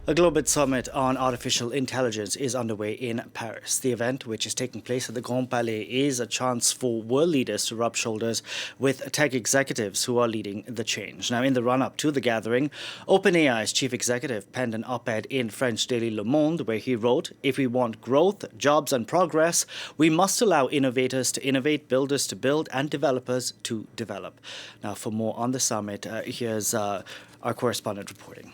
A global summit on artificial intelligence is underway in Paris. The event, which is taking place at the Grand Palais, is a chance for world leaders to rub shoulders with tech executives who are leading the change. Now, in the run-up to the gathering, OpenAI's chief executive penned an op-ed in French daily Le Monde where he wrote, "If we want growth, jobs and progress, we must allow innovators to innovate, builders to build, and developers to develop." Now, for more on the summit, here's our correspondent reporting.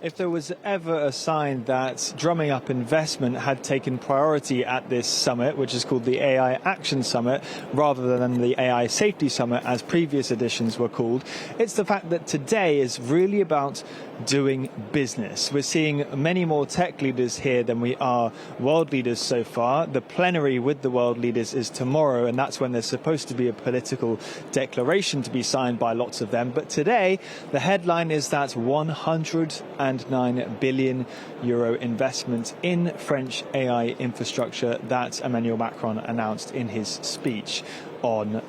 If there was ever a sign that drumming up investment had taken priority at this summit, which is called the AI Action Summit, rather than the AI Safety Summit, as previous editions were called, it's the fact that today is really about doing business. We're seeing many more tech leaders here than we are world leaders so far. The plenary with the world leaders is tomorrow, and that's when there's supposed to be a political declaration to be signed by lots of them. But today, the headline is that 109 billion euro investment in French AI infrastructure that Emmanuel Macron announced in his speech on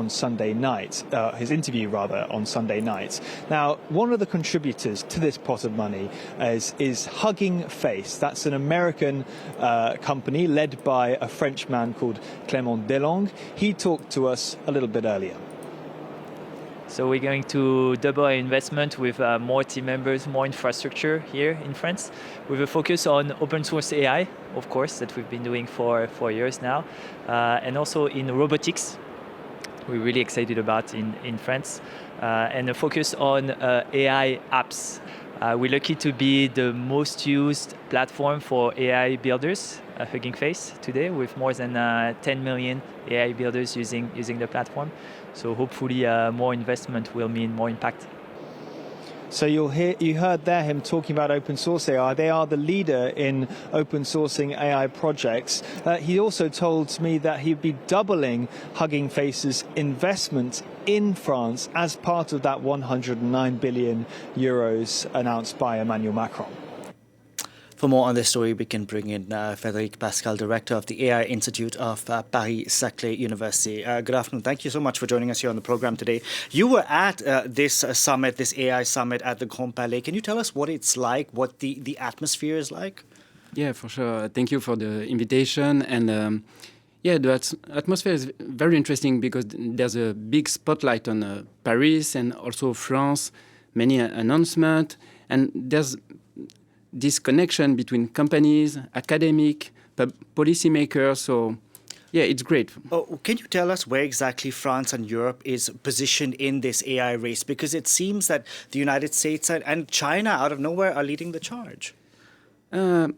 Sunday night, his interview rather on Sunday night. Now, one of the contributors to this pot of money is Hugging Face. That's an American company led by a French man called Clément Delong. He talked to us a little bit earlier. So we're going to double our investment with more team members, more infrastructure here in France, with a focus on open source AI, of course, that we've been doing for 4 years now, and also in robotics. We're really excited about in France, and a focus on AI apps. We're lucky to be the most used platform for AI builders, Hugging Face, today, with more than 10 million AI builders using the platform. So hopefully more investment will mean more impact. So you heard there him talking about open source AI. They are the leader in open sourcing AI projects. He also told me that he'd be doubling Hugging Face's investment in France as part of that 109 billion euros announced by Emmanuel Macron. For more on this story, we can bring in Frederic Pascal, Director of the AI Institute of Paris-Saclay University. Good afternoon. Thank you so much for joining us here on the program today. You were at this summit, this AI summit at the Grand Palais. Can you tell us what it's like, what the atmosphere is like? Yeah, for sure. Thank you for the invitation. And yeah, the atmosphere is very interesting because there's a big spotlight on Paris and also France, many announcements. And there's this connection between companies, academic, policymakers. So, yeah, it's great. Oh, can you tell us where exactly France and Europe is positioned in this AI race? Because it seems that the United States and China, out of nowhere, are leading the charge. I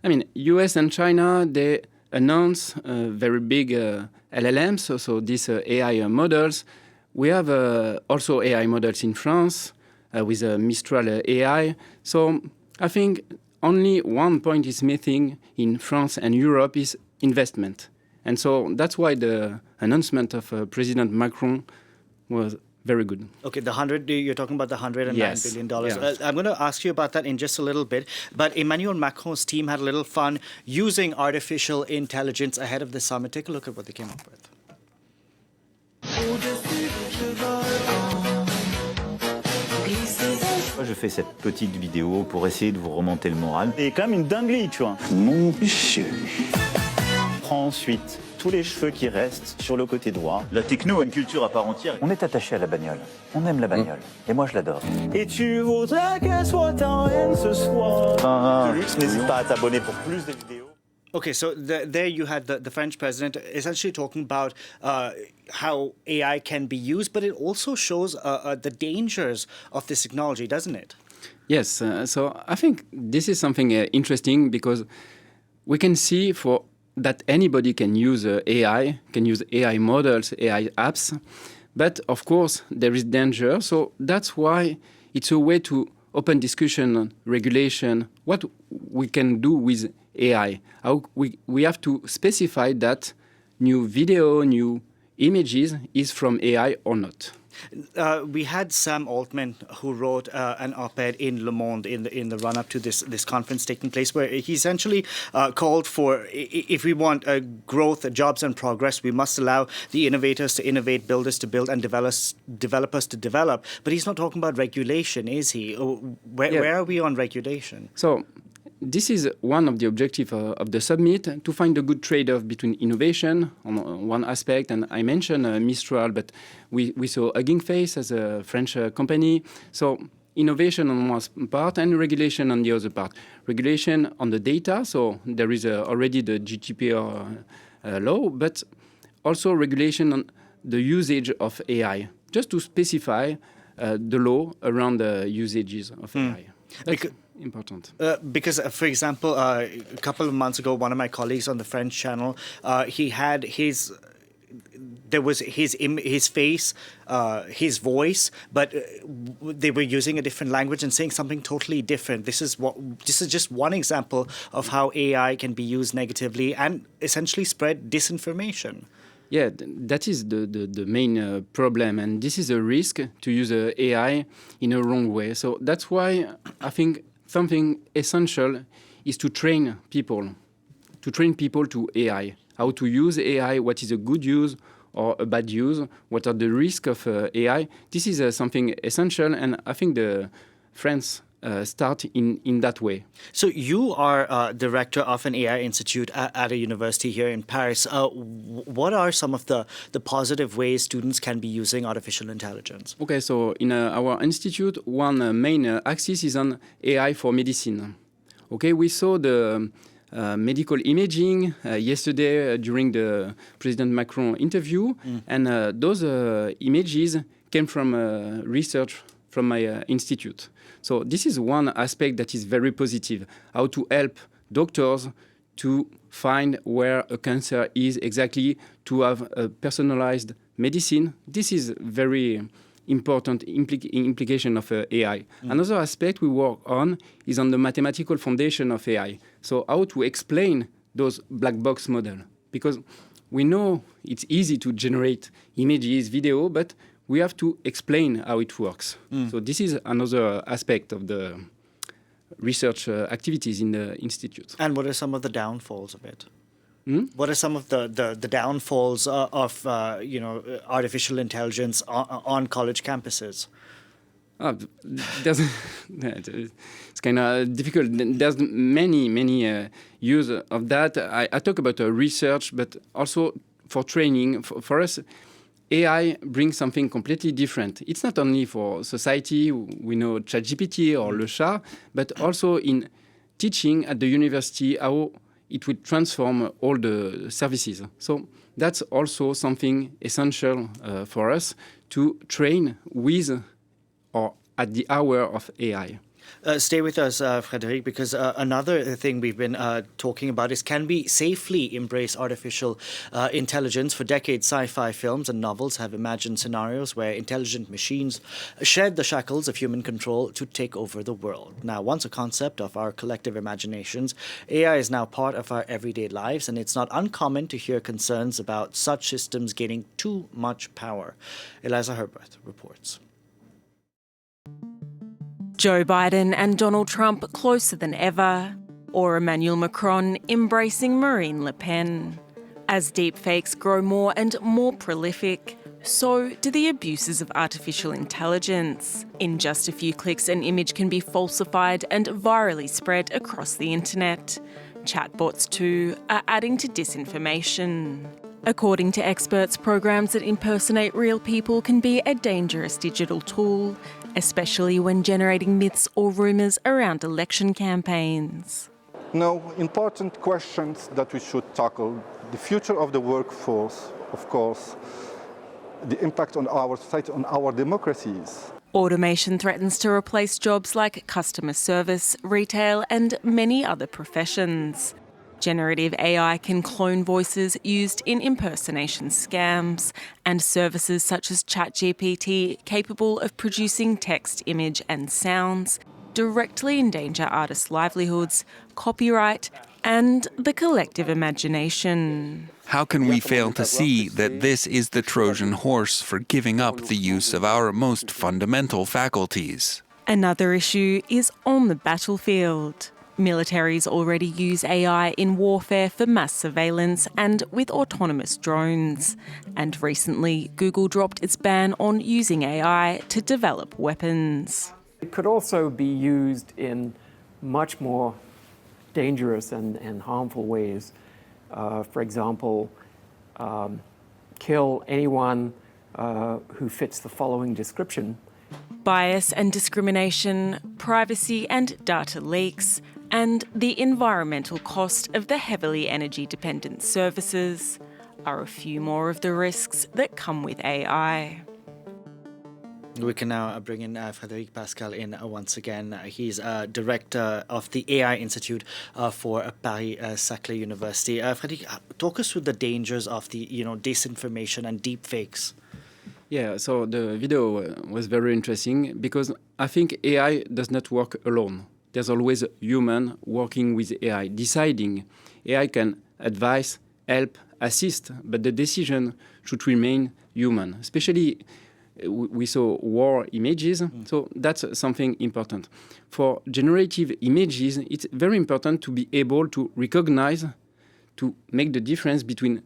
mean, US and China, they announce very big LLMs, so these AI models. We have also AI models in France with Mistral AI. So I think only one point is missing in France and Europe is investment. And so that's why the announcement of President Macron was very good. Okay, you're talking about the $109 billion. Yeah. I'm going to ask you about that in just a little bit. But Emmanuel Macron's team had a little fun using artificial intelligence ahead of the summit. Take a look at what they came up with. Je fais cette petite vidéo pour essayer de vous remonter le moral. C'est quand même une dinguerie, tu vois. Mon Dieu. Prends ensuite tous les cheveux qui restent sur le côté droit. La techno a une culture à part entière. On est attaché à la bagnole. On aime la bagnole. Et moi, je l'adore. Et tu voudrais qu'elle soit en haine ce soir. De luxe, n'hésite pas à t'abonner pour plus de vidéos. Okay, so there you had the French president essentially talking about how AI can be used, but it also shows the dangers of this technology, doesn't it? Yes, so I think this is something interesting because we can see that anybody can use AI, can use AI models, AI apps, but of course there is danger. So that's why it's a way to open discussion on regulation, what we can do with AI. How we have to specify that new video, new images is from AI or not. We had Sam Altman, who wrote an op-ed in Le Monde in the run-up to this conference taking place, where he essentially called for, if we want growth, jobs, and progress, we must allow the innovators to innovate, builders to build, and developers to develop. But he's not talking about regulation, is he? Where are we on regulation? So this is one of the objectives of the summit, to find a good trade-off between innovation on one aspect, and I mentioned Mistral, but we saw Hugging Face as a French company. So innovation on one part and regulation on the other part. Regulation on the data, so there is already the GDPR law, but also regulation on the usage of AI, just to specify the law around the usages of AI. That's important. Because, for example, a couple of months ago, one of my colleagues on the French channel, he had there was his face, his voice, but they were using a different language and saying something totally different. This is just one example of how AI can be used negatively and essentially spread disinformation. Yeah, that is the main problem, and this is a risk to use AI in a wrong way. So that's why I think something essential is to train people to AI, how to use AI, what is a good use or a bad use, what are the risks of AI. This is something essential, and I think the France start in that way. So you are director of an AI institute at a university here in Paris. What are some of the positive ways students can be using artificial intelligence? Okay, so in our institute, one main axis is on AI for medicine. Okay, we saw the medical imaging yesterday during the President Macron interview, and those images came from research from my institute. So this is one aspect that is very positive, how to help doctors to find where a cancer is exactly, to have a personalized medicine. This is very important implication of AI. Another aspect we work on is on the mathematical foundation of AI. So how to explain those black box model, because we know it's easy to generate images, video, but we have to explain how it works. So this is another aspect of the research activities in the institute. And what are some of the downfalls of it? What are some of the downfalls of artificial intelligence on college campuses? It's kind of difficult. There's many use of that. I talk about research, but also for training. For us, AI brings something completely different. It's not only for society, we know ChatGPT or Le Chat, but also in teaching at the university, how it will transform all the services. So that's also something essential for us to train with or at the hour of AI. Stay with us, Frederic, because another thing we've been talking about is, can we safely embrace artificial intelligence? For decades, sci-fi films and novels have imagined scenarios where intelligent machines shed the shackles of human control to take over the world. Now, once a concept of our collective imaginations, AI is now part of our everyday lives, and it's not uncommon to hear concerns about such systems gaining too much power. Eliza Herbert reports. Joe Biden and Donald Trump closer than ever, or Emmanuel Macron embracing Marine Le Pen. As deepfakes grow more and more prolific, so do the abuses of artificial intelligence. In just a few clicks, an image can be falsified and virally spread across the internet. Chatbots, too, are adding to disinformation. According to experts, programs that impersonate real people can be a dangerous digital tool, especially when generating myths or rumours around election campaigns. Now, important questions that we should tackle: the future of the workforce, of course, the impact on our society, on our democracies. Automation threatens to replace jobs like customer service, retail, and many other professions. Generative AI can clone voices used in impersonation scams, and services such as ChatGPT, capable of producing text, image and sounds, directly endanger artists' livelihoods, copyright and the collective imagination. How can we fail to see that this is the Trojan horse for giving up the use of our most fundamental faculties? Another issue is on the battlefield. Militaries already use AI in warfare for mass surveillance and with autonomous drones. And recently, Google dropped its ban on using AI to develop weapons. It could also be used in much more dangerous and harmful ways. For example, kill anyone who fits the following description. Bias and discrimination, privacy and data leaks, and the environmental cost of the heavily energy-dependent services are a few more of the risks that come with AI. We can now bring in Frederic Pascal in once again. He's director of the AI Institute for Paris-Saclay University. Frederic, talk us through the dangers of the disinformation and deepfakes. Yeah, so the video was very interesting because I think AI does not work alone. There's always a human working with AI, deciding. AI can advise, help, assist, but the decision should remain human. Especially, we saw war images, so that's something important. For generative images, it's very important to be able to recognize, to make the difference between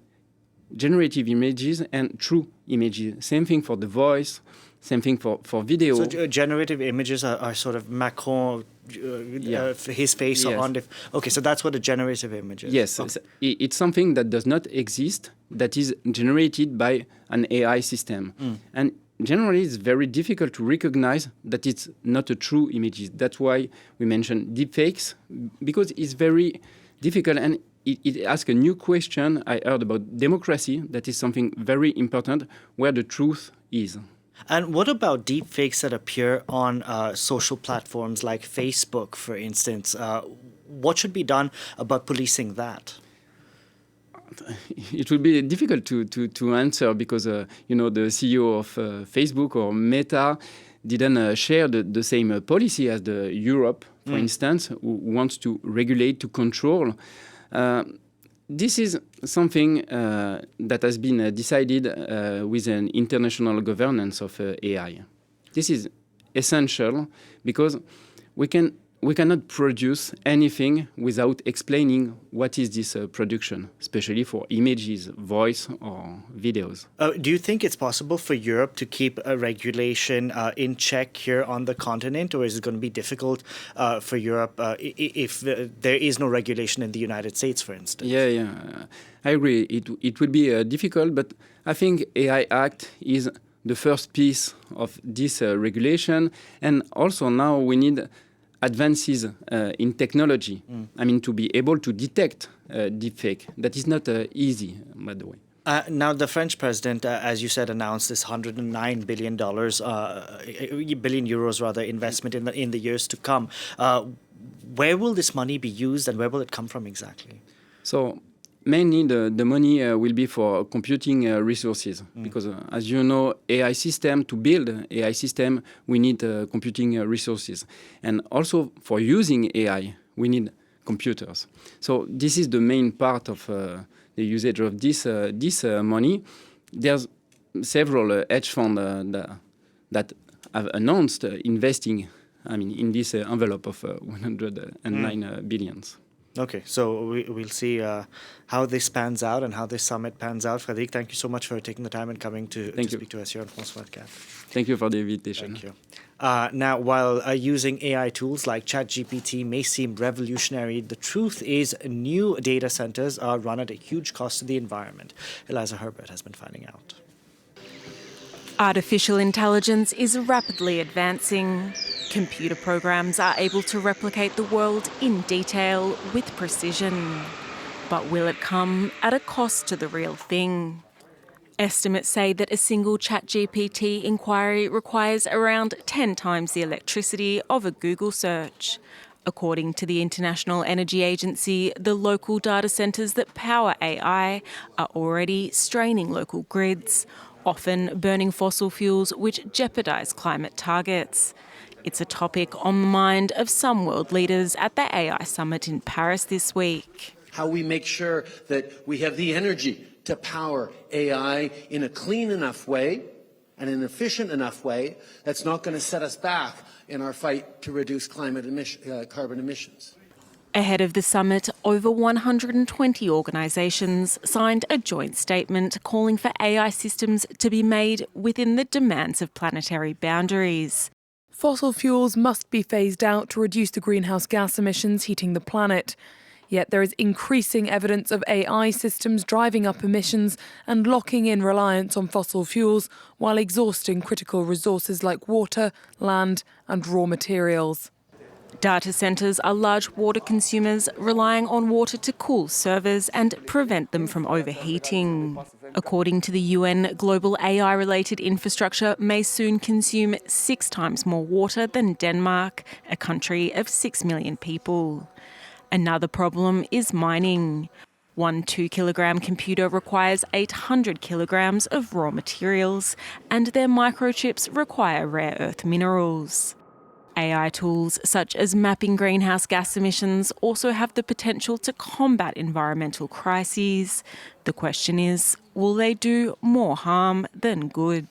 generative images and true images. Same thing for the voice, same thing for video. So generative images are sort of Macron, his face on the... Okay, so that's what a generative image is. Yes, okay. It's something that does not exist, that is generated by an AI system. And generally, it's very difficult to recognize that it's not a true image. That's why we mention deepfakes, because it's very difficult and it asks a new question. I heard about democracy. That is something very important, where the truth is. And what about deepfakes that appear on social platforms like Facebook, for instance? What should be done about policing that? It will be difficult to answer because, the CEO of Facebook or Meta didn't share the same policy as the Europe, for instance, who wants to regulate, to control. This is something that has been decided with an international governance of AI. This is essential because we cannot produce anything without explaining what is this production, especially for images, voice, or videos. Do you think it's possible for Europe to keep a regulation in check here on the continent, or is it going to be difficult for Europe if there is no regulation in the United States, for instance? Yeah, I agree. It will be difficult, but I think AI Act is the first piece of this regulation, and also now we need advances in technology. I mean, to be able to detect deepfake. That is not easy, by the way. Now, the French president, as you said, announced this $109 billion investment in the years to come. Where will this money be used, and where will it come from exactly? So, mainly the money will be for computing resources because, as you know, to build AI system, we need computing resources. And also for using AI, we need computers. So this is the main part of the usage of this money. There's several hedge funds that have announced investing in this envelope of 109 billions. Okay, so we'll see how this pans out and how this summit pans out. Frederic, thank you so much for taking the time and coming to speak to us here on France 24. Thank you for the invitation. Thank you. Now, while using AI tools like ChatGPT may seem revolutionary, the truth is new data centers are run at a huge cost to the environment. Eliza Herbert has been finding out. Artificial intelligence is rapidly advancing. Computer programs are able to replicate the world in detail with precision. But will it come at a cost to the real thing? Estimates say that a single ChatGPT inquiry requires around 10 times the electricity of a Google search. According to the International Energy Agency, the local data centres that power AI are already straining local grids, often burning fossil fuels which jeopardise climate targets. It's a topic on the mind of some world leaders at the AI Summit in Paris this week. how we make sure that we have the energy to power AI in a clean enough way and an efficient enough way that's not going to set us back in our fight to reduce carbon emissions. Ahead of the summit, over 120 organisations signed a joint statement calling for AI systems to be made within the demands of planetary boundaries. Fossil fuels must be phased out to reduce the greenhouse gas emissions heating the planet. Yet there is increasing evidence of AI systems driving up emissions and locking in reliance on fossil fuels while exhausting critical resources like water, land and raw materials. Data centres are large water consumers relying on water to cool servers and prevent them from overheating. According to the UN, global AI-related infrastructure may soon consume 6 times more water than Denmark, a country of 6 million people. Another problem is mining. One 2-kilogram computer requires 800 kilograms of raw materials, and their microchips require rare earth minerals. AI tools such as mapping greenhouse gas emissions also have the potential to combat environmental crises. The question is, will they do more harm than good?